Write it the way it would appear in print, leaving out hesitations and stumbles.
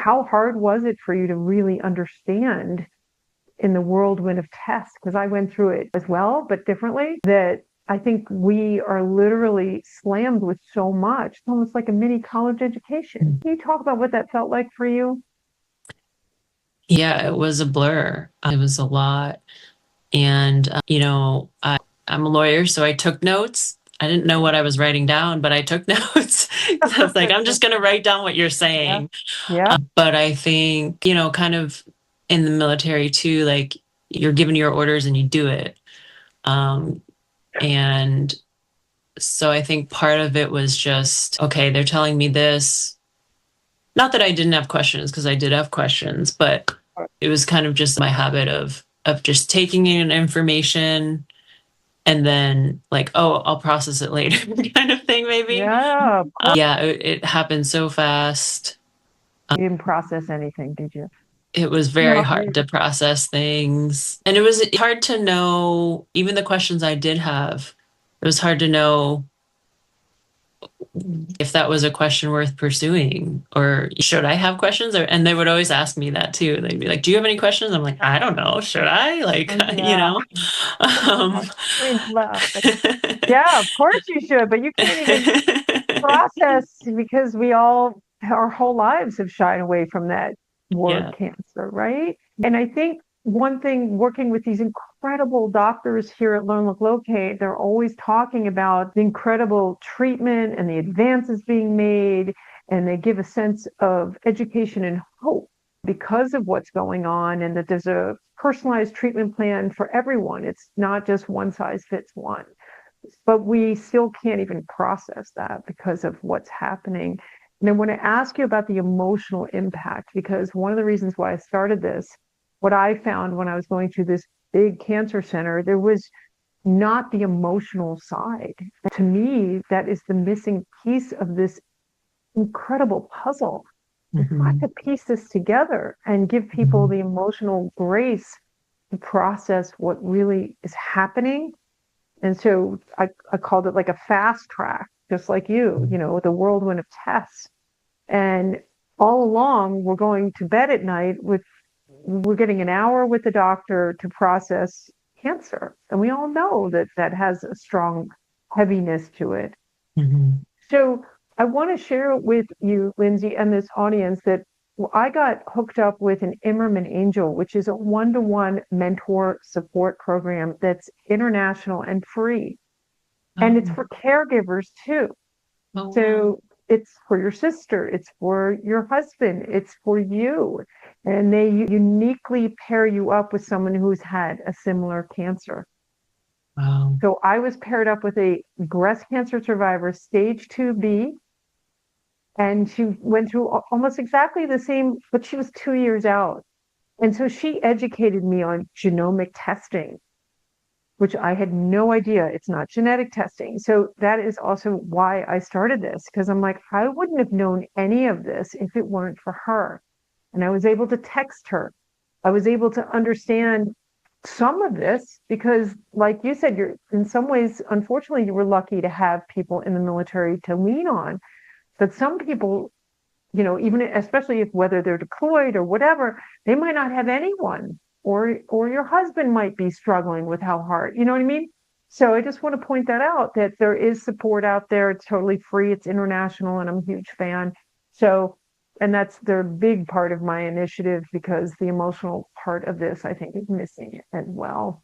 how hard was it for you to really understand in the whirlwind of tests? Because I went through it as well, but differently, that I think we are literally slammed with so much. It's almost like a mini college education. Can you talk about what that felt like for you? Yeah, it was a blur. It was a lot. And, I'm a lawyer, so I took notes. I didn't know what I was writing down, but I took notes because I was like, I'm just going to write down what you're Yeah. saying. Yeah. But I think, kind of in the military too, like you're given your orders and you do it. Um, and so I think part of it was just, okay, they're telling me this. Not that I didn't have questions, because I did have questions, but it was kind of just my habit of just taking in information and then like, oh, I'll process it later kind of thing, maybe. Yeah. Of course. Yeah, it happened so fast. You didn't process anything, did you? It was very No. hard to process things. And it was hard to know, even the questions I did have, it was hard to know if that was a question worth pursuing or should I have questions? And they would always ask me that too. They'd be like, do you have any questions? I'm like, I don't know. Should I? Like, Yeah. Um, Screens left. Yeah, of course you should, but you can't even process because our whole lives have shied away from that word yeah. cancer, right? And I think one thing working with these incredible doctors here at Learn Look Locate, they're always talking about the incredible treatment and the advances being made, and they give a sense of education and hope because of what's going on, and that there's a personalized treatment plan for everyone. It's not just one size fits one. But we still can't even process that because of what's happening. And I want to ask you about the emotional impact, because one of the reasons why I started this, what I found when I was going to this big cancer center, there was not the emotional side. To me, that is the missing piece of this incredible puzzle. We've got Mhm. to piece this together and give people Mhm. the emotional grace to process what really is happening. And so I called it like a fast track, just like the whirlwind of tests. And all along, we're going to bed at night we're getting an hour with the doctor to process cancer. And we all know that that has a strong heaviness to it. Mhm. So I want to share with you, Lindsey, and this audience that I got hooked up with an Imerman Angel, which is a one-to-one mentor support program that's international and free. And it's Oh, for caregivers too. oh, wow. So it's for your sister, it's for your husband, it's for you. And they uniquely pair you up with someone who's had a similar cancer. Wow. So I was paired up with a breast cancer survivor, stage 2B, and she went through almost exactly the same, but she was 2 years out. And so she educated me on genomic testing, which I had no idea. It's not genetic testing. So that is also why I started this, because I'm like, I wouldn't have known any of this if it weren't for her. And I was able to text her. I was able to understand some of this because, like you said, you're in some ways, unfortunately, you were lucky to have people in the military to lean on. But some people, even especially if whether they're deployed or whatever, they might not have anyone, or your husband might be struggling with how hard, you know what I mean? So I just want to point that out, that there is support out there. It's totally free, it's international, and I'm a huge fan. So, and that's the big part of my initiative, because the emotional part of this I think is missing as well.